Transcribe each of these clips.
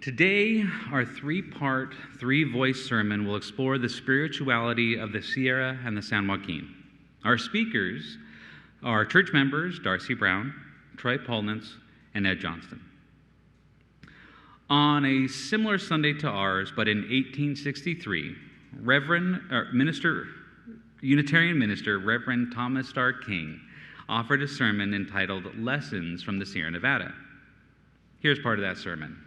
Today, our three-part, three-voice sermon will explore the spirituality of the Sierra and the San Joaquin. Our speakers are church members Darcy Brown, Troy Polnitz, and Ed Johnston. On a similar Sunday to ours, but in 1863, Unitarian minister Reverend Thomas Starr King offered a sermon entitled Lessons from the Sierra Nevada. Here's part of that sermon.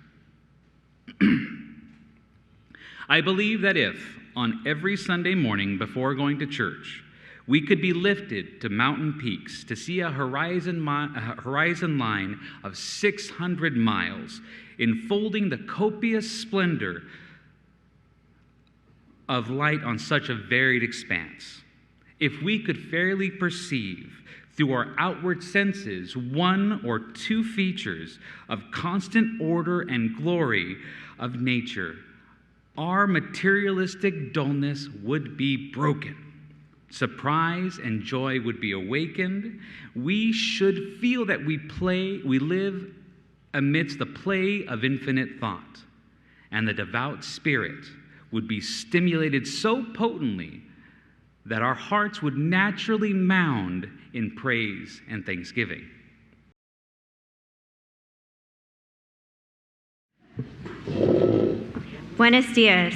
I believe that if, on every Sunday morning before going to church, we could be lifted to mountain peaks to see a horizon line of 600 miles, enfolding the copious splendor of light on such a varied expanse, if we could fairly perceive through our outward senses one or two features of constant order and glory of nature, our materialistic dullness would be broken. Surprise and joy would be awakened. We should feel that we live amidst the play of infinite thought, and the devout spirit would be stimulated so potently that our hearts would naturally mound in praise and thanksgiving. Buenos dias.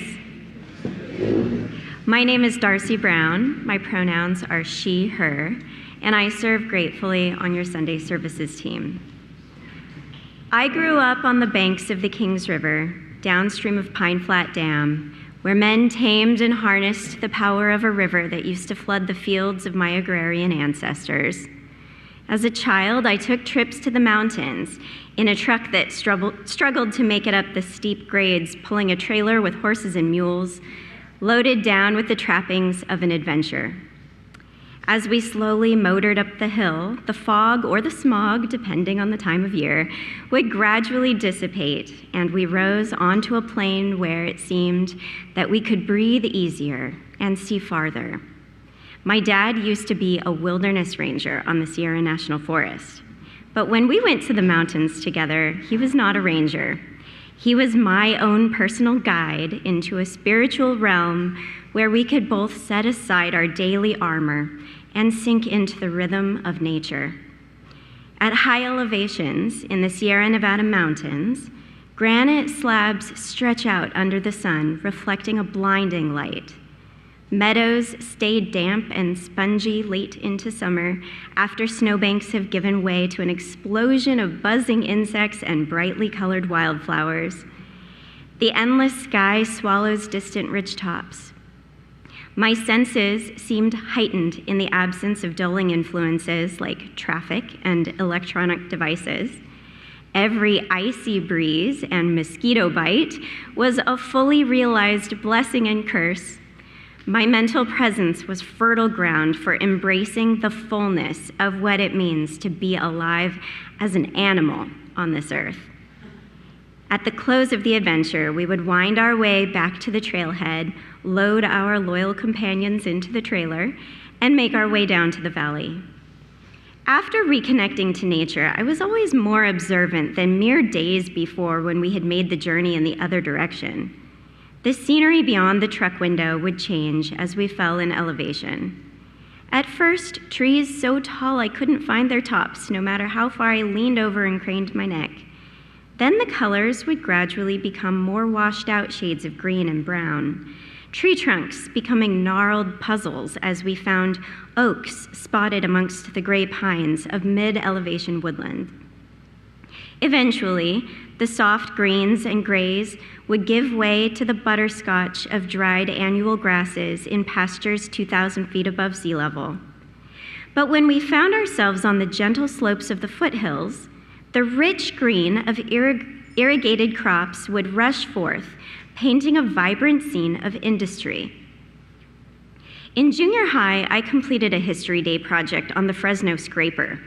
My name is Darcy Brown. My pronouns are she, her, and I serve gratefully on your Sunday services team. I grew up on the banks of the Kings River, downstream of Pine Flat Dam, where men tamed and harnessed the power of a river that used to flood the fields of my agrarian ancestors. As a child, I took trips to the mountains in a truck that struggled to make it up the steep grades, pulling a trailer with horses and mules, loaded down with the trappings of an adventure. As we slowly motored up the hill, the fog or the smog, depending on the time of year, would gradually dissipate, and we rose onto a plain where it seemed that we could breathe easier and see farther. My dad used to be a wilderness ranger on the Sierra National Forest, but when we went to the mountains together, he was not a ranger. He was my own personal guide into a spiritual realm where we could both set aside our daily armor and sink into the rhythm of nature. At high elevations in the Sierra Nevada mountains, granite slabs stretch out under the sun, reflecting a blinding light. Meadows stay damp and spongy late into summer after snowbanks have given way to an explosion of buzzing insects and brightly colored wildflowers. The endless sky swallows distant ridgetops. My senses seemed heightened in the absence of dulling influences like traffic and electronic devices. Every icy breeze and mosquito bite was a fully realized blessing and curse. My mental presence was fertile ground for embracing the fullness of what it means to be alive as an animal on this earth. At the close of the adventure, we would wind our way back to the trailhead, load our loyal companions into the trailer, and make our way down to the valley. After reconnecting to nature, I was always more observant than mere days before when we had made the journey in the other direction. The scenery beyond the truck window would change as we fell in elevation. At first, trees so tall I couldn't find their tops, no matter how far I leaned over and craned my neck. Then the colors would gradually become more washed out shades of green and brown, tree trunks becoming gnarled puzzles as we found oaks spotted amongst the gray pines of mid-elevation woodland. Eventually, the soft greens and grays would give way to the butterscotch of dried annual grasses in pastures 2,000 feet above sea level. But when we found ourselves on the gentle slopes of the foothills, the rich green of irrigated crops would rush forth, painting a vibrant scene of industry. In junior high, I completed a History Day project on the Fresno scraper,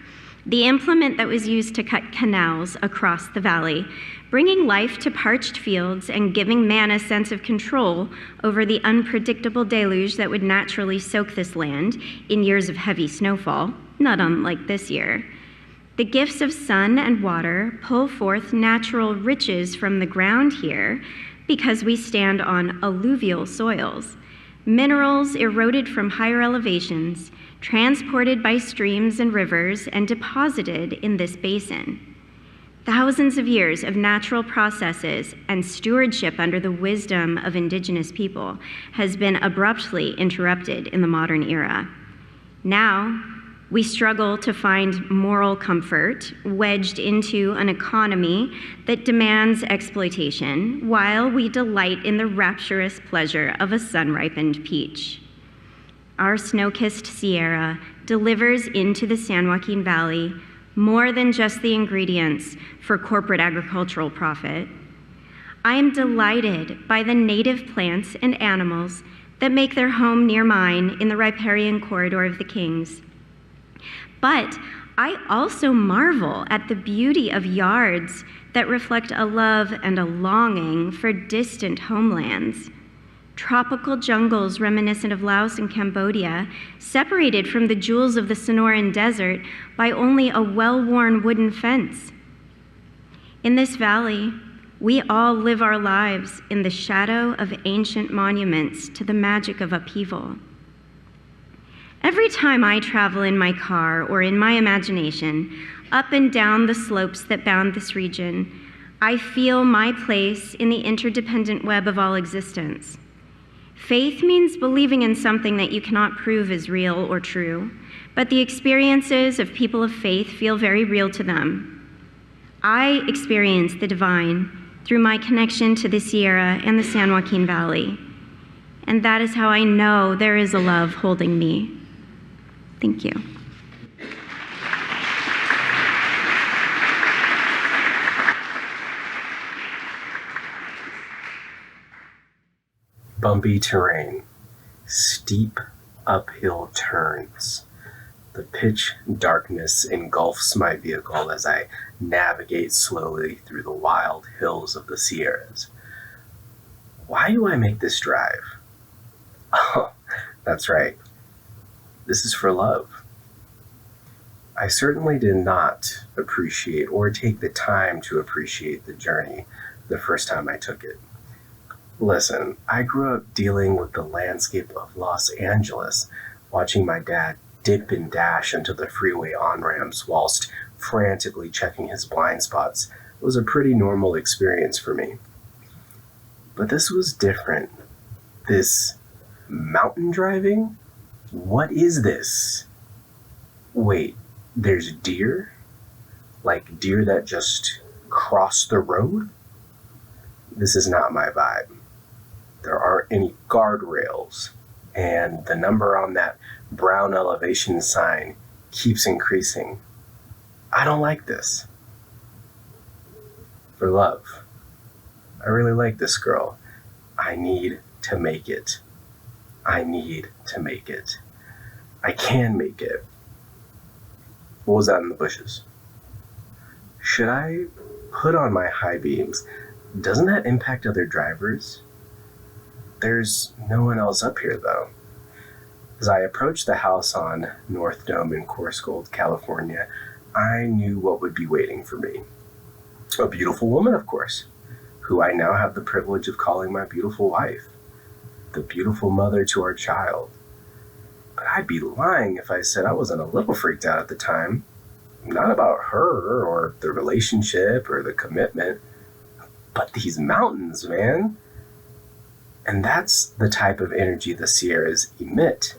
the implement that was used to cut canals across the valley, bringing life to parched fields and giving man a sense of control over the unpredictable deluge that would naturally soak this land in years of heavy snowfall, not unlike this year. The gifts of sun and water pull forth natural riches from the ground here because we stand on alluvial soils, minerals eroded from higher elevations, transported by streams and rivers, and deposited in this basin. Thousands of years of natural processes and stewardship under the wisdom of indigenous people has been abruptly interrupted in the modern era. Now, we struggle to find moral comfort wedged into an economy that demands exploitation while we delight in the rapturous pleasure of a sun-ripened peach. Our snow-kissed Sierra delivers into the San Joaquin Valley more than just the ingredients for corporate agricultural profit. I am delighted by the native plants and animals that make their home near mine in the riparian corridor of the Kings. But I also marvel at the beauty of yards that reflect a love and a longing for distant homelands. Tropical jungles reminiscent of Laos and Cambodia, separated from the jewels of the Sonoran Desert by only a well-worn wooden fence. In this valley, we all live our lives in the shadow of ancient monuments to the magic of upheaval. Every time I travel in my car or in my imagination, up and down the slopes that bound this region, I feel my place in the interdependent web of all existence. Faith means believing in something that you cannot prove is real or true, but the experiences of people of faith feel very real to them. I experience the divine through my connection to the Sierra and the San Joaquin Valley, and that is how I know there is a love holding me. Thank you. Bumpy terrain, steep uphill turns. The pitch darkness engulfs my vehicle as I navigate slowly through the wild hills of the Sierras. Why do I make this drive? Oh, that's right. This is for love. I certainly did not appreciate or take the time to appreciate the journey the first time I took it. Listen, I grew up dealing with the landscape of Los Angeles, watching my dad dip and dash into the freeway on-ramps whilst frantically checking his blind spots. It was a pretty normal experience for me. But this was different. This mountain driving? What is this? Wait, there's deer? Like deer that just crossed the road? This is not my vibe. There aren't any guardrails, and the number on that brown elevation sign keeps increasing. I don't like this. For love. I really like this girl. I need to make it. I need to make it. I can make it. What was that in the bushes? Should I put on my high beams? Doesn't that impact other drivers? There's no one else up here, though. As I approached the house on North Dome in Coarse Gold, California, I knew what would be waiting for me. A beautiful woman, of course, who I now have the privilege of calling my beautiful wife, the beautiful mother to our child. But I'd be lying if I said I wasn't a little freaked out at the time. Not about her or the relationship or the commitment, but these mountains, man. And that's the type of energy the Sierras emit.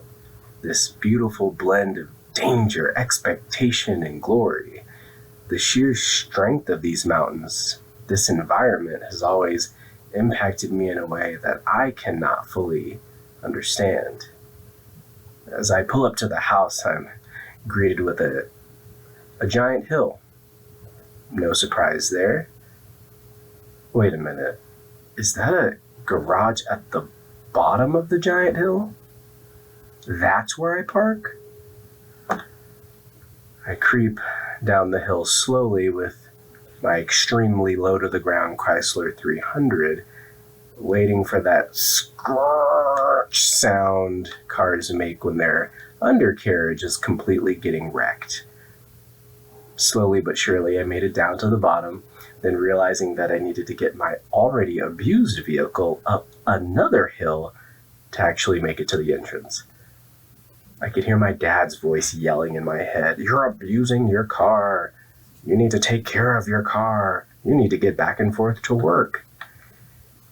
This beautiful blend of danger, expectation, and glory. The sheer strength of these mountains, this environment has always impacted me in a way that I cannot fully understand. As I pull up to the house, I'm greeted with a giant hill. No surprise there. Wait a minute. Is that a garage at the bottom of the giant hill? That's where I park? I creep down the hill slowly with my extremely low-to-the-ground Chrysler 300, waiting for that scratch sound cars make when their undercarriage is completely getting wrecked. Slowly but surely, I made it down to the bottom, then realizing that I needed to get my already abused vehicle up another hill to actually make it to the entrance. I could hear my dad's voice yelling in my head, "You're abusing your car. You need to take care of your car. You need to get back and forth to work."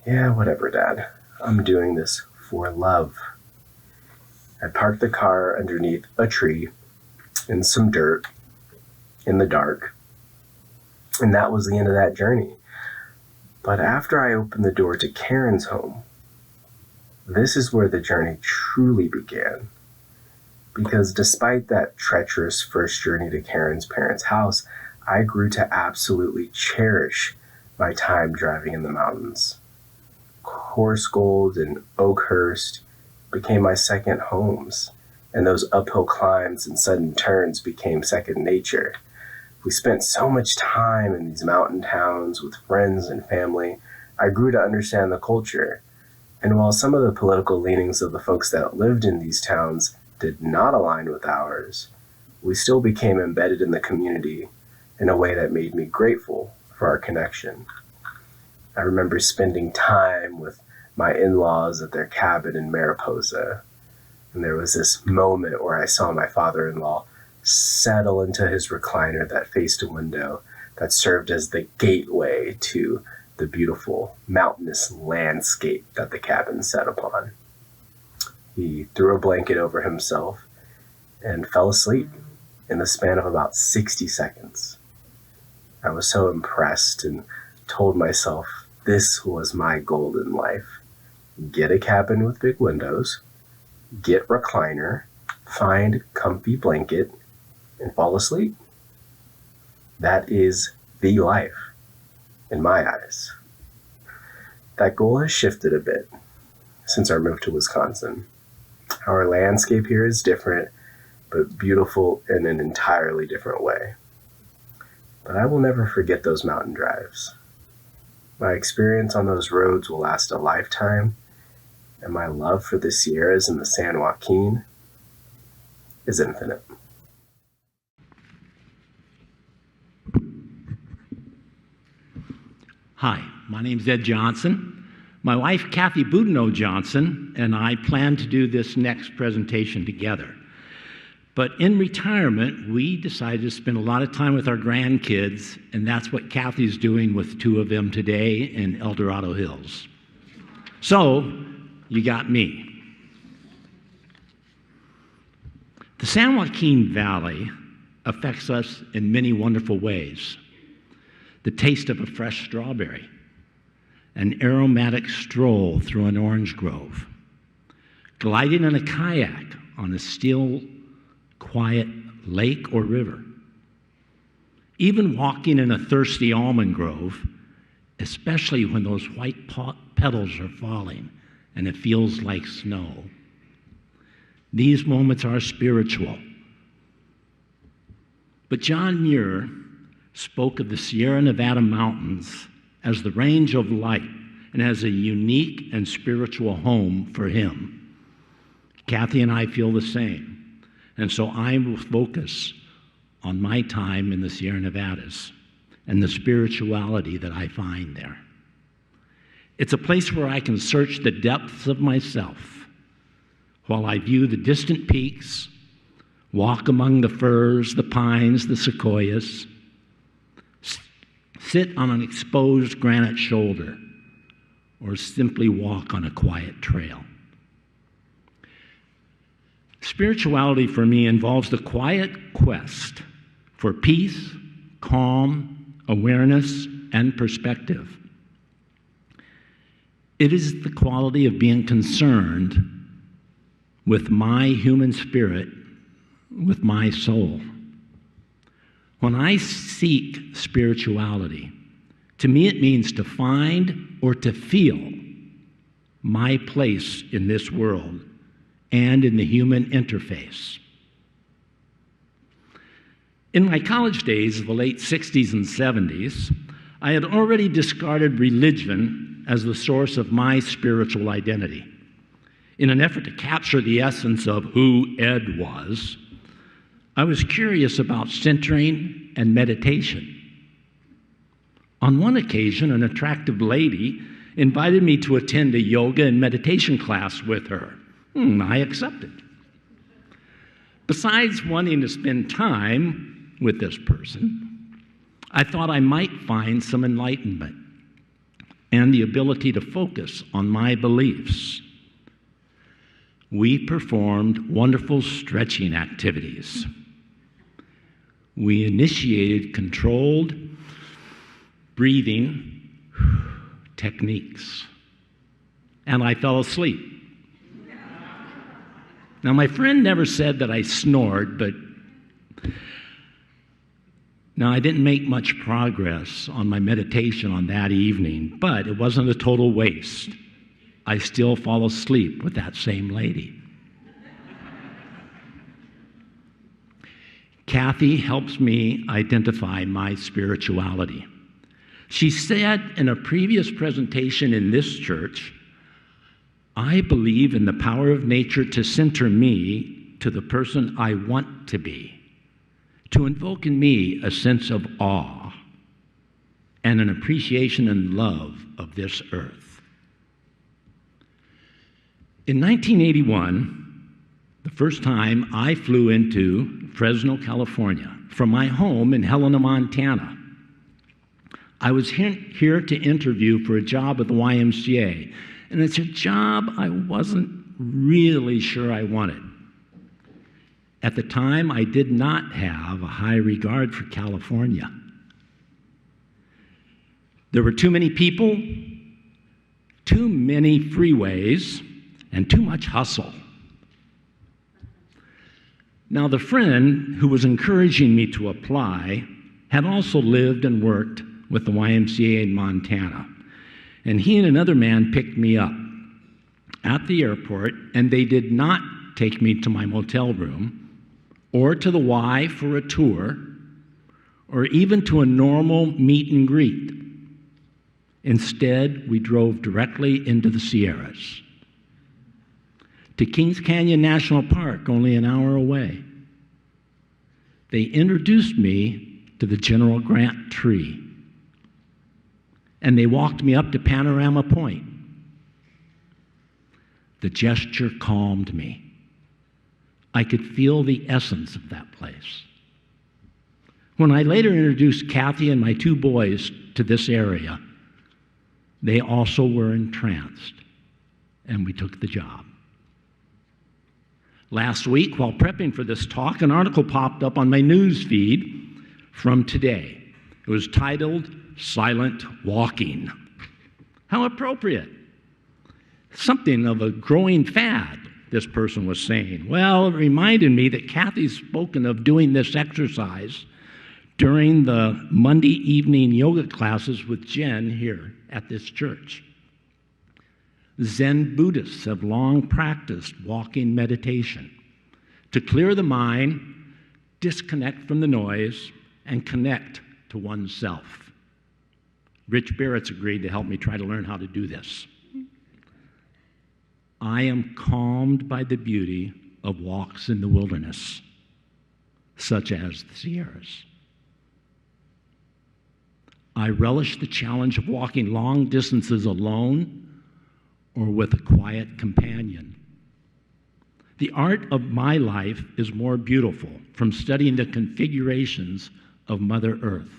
Yeah, whatever, Dad. I'm doing this for love. I parked the car underneath a tree in some dirt in the dark. And that was the end of that journey. But after I opened the door to Karen's home, this is where the journey truly began. Because despite that treacherous first journey to Karen's parents' house, I grew to absolutely cherish my time driving in the mountains. Horse Gold and Oakhurst became my second homes, and those uphill climbs and sudden turns became second nature. We spent so much time in these mountain towns with friends and family. I grew to understand the culture. And while some of the political leanings of the folks that lived in these towns did not align with ours, we still became embedded in the community in a way that made me grateful for our connection. I remember spending time with my in-laws at their cabin in Mariposa. And there was this moment where I saw my father-in-law settle into his recliner that faced a window that served as the gateway to the beautiful mountainous landscape that the cabin sat upon. He threw a blanket over himself and fell asleep in the span of about 60 seconds. I was so impressed and told myself this was my goal in life. Get a cabin with big windows, get recliner, find comfy blanket, and fall asleep. That is the life, in my eyes. That goal has shifted a bit since our move to Wisconsin. Our landscape here is different, but beautiful in an entirely different way. But I will never forget those mountain drives. My experience on those roads will last a lifetime, and my love for the Sierras and the San Joaquin is infinite. Hi, my name's Ed Johnson. My wife, Kathy Boudinot Johnson, and I plan to do this next presentation together. But in retirement, we decided to spend a lot of time with our grandkids, and that's what Kathy's doing with two of them today in El Dorado Hills. So, you got me. The San Joaquin Valley affects us in many wonderful ways. The taste of a fresh strawberry, an aromatic stroll through an orange grove, gliding in a kayak on a still, quiet lake or river, even walking in a thirsty almond grove, especially when those white petals are falling and it feels like snow. These moments are spiritual. But John Muir spoke of the Sierra Nevada mountains as the range of light and as a unique and spiritual home for him. Kathy and I feel the same. And so I will focus on my time in the Sierra Nevadas and the spirituality that I find there. It's a place where I can search the depths of myself while I view the distant peaks, walk among the firs, the pines, the sequoias, sit on an exposed granite shoulder, or simply walk on a quiet trail. Spirituality for me involves the quiet quest for peace, calm, awareness, and perspective. It is the quality of being concerned with my human spirit, with my soul. When I seek spirituality, to me it means to find or to feel my place in this world and in the human interface. In my college days of the late 60s and 70s, I had already discarded religion as the source of my spiritual identity. In an effort to capture the essence of who Ed was, I was curious about centering and meditation. On one occasion, an attractive lady invited me to attend a yoga and meditation class with her. I accepted. Besides wanting to spend time with this person, I thought I might find some enlightenment and the ability to focus on my beliefs. We performed wonderful stretching activities. We initiated controlled breathing techniques, and I fell asleep. Now, my friend never said that I snored, but now I didn't make much progress on my meditation on that evening, but it wasn't a total waste. I still fall asleep with that same lady. Kathy helps me identify my spirituality. She said in a previous presentation in this church, I believe in the power of nature to center me to the person I want to be, to invoke in me a sense of awe and an appreciation and love of this earth. In 1981, the first time I flew into Fresno, California, from my home in Helena, Montana. I was here to interview for a job at the YMCA, and it's a job I wasn't really sure I wanted. At the time, I did not have a high regard for California. There were too many people, too many freeways, and too much hustle. Now, the friend who was encouraging me to apply had also lived and worked with the YMCA in Montana. And he and another man picked me up at the airport, and they did not take me to my motel room or to the Y for a tour or even to a normal meet and greet. Instead, we drove directly into the Sierras, to Kings Canyon National Park, only an hour away. They introduced me to the General Grant tree, and they walked me up to Panorama Point. The gesture calmed me. I could feel the essence of that place. When I later introduced Kathy and my two boys to this area, they also were entranced, and we took the job. Last week, while prepping for this talk, an article popped up on my news feed from today. It was titled, Silent Walking. How appropriate. Something of a growing fad, this person was saying. Well, it reminded me that Kathy's spoken of doing this exercise during the Monday evening yoga classes with Jen here at this church. Zen Buddhists have long practiced walking meditation to clear the mind, disconnect from the noise, and connect to oneself. Rich Barrett's agreed to help me try to learn how to do this. I am calmed by the beauty of walks in the wilderness, such as the Sierras. I relish the challenge of walking long distances alone or with a quiet companion. The art of my life is more beautiful from studying the configurations of Mother Earth,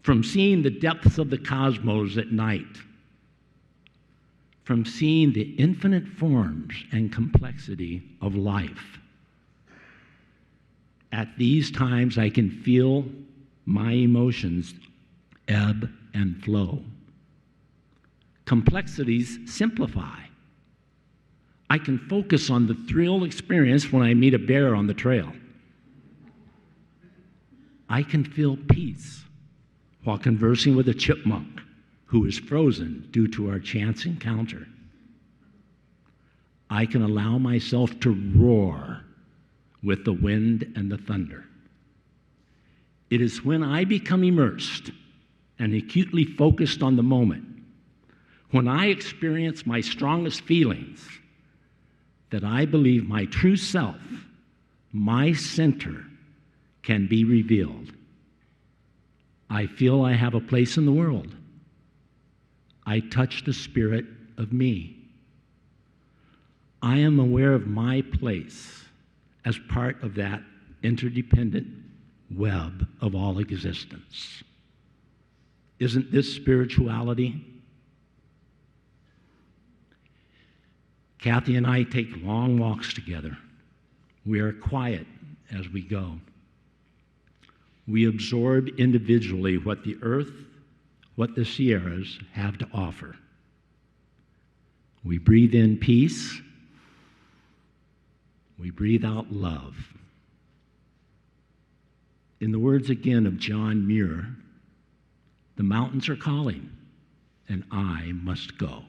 from seeing the depths of the cosmos at night, from seeing the infinite forms and complexity of life. At these times, I can feel my emotions ebb and flow. Complexities simplify. I can focus on the thrill experience when I meet a bear on the trail. I can feel peace while conversing with a chipmunk who is frozen due to our chance encounter. I can allow myself to roar with the wind and the thunder. It is when I become immersed and acutely focused on the moment, when I experience my strongest feelings, that I believe my true self, my center can be revealed. I feel I have a place in the world. I touch the spirit of me. I am aware of my place as part of that interdependent web of all existence. Isn't this spirituality? Kathy and I take long walks together. We are quiet as we go. We absorb individually what the earth, what the Sierras have to offer. We breathe in peace. We breathe out love. In the words again of John Muir, the mountains are calling, and I must go.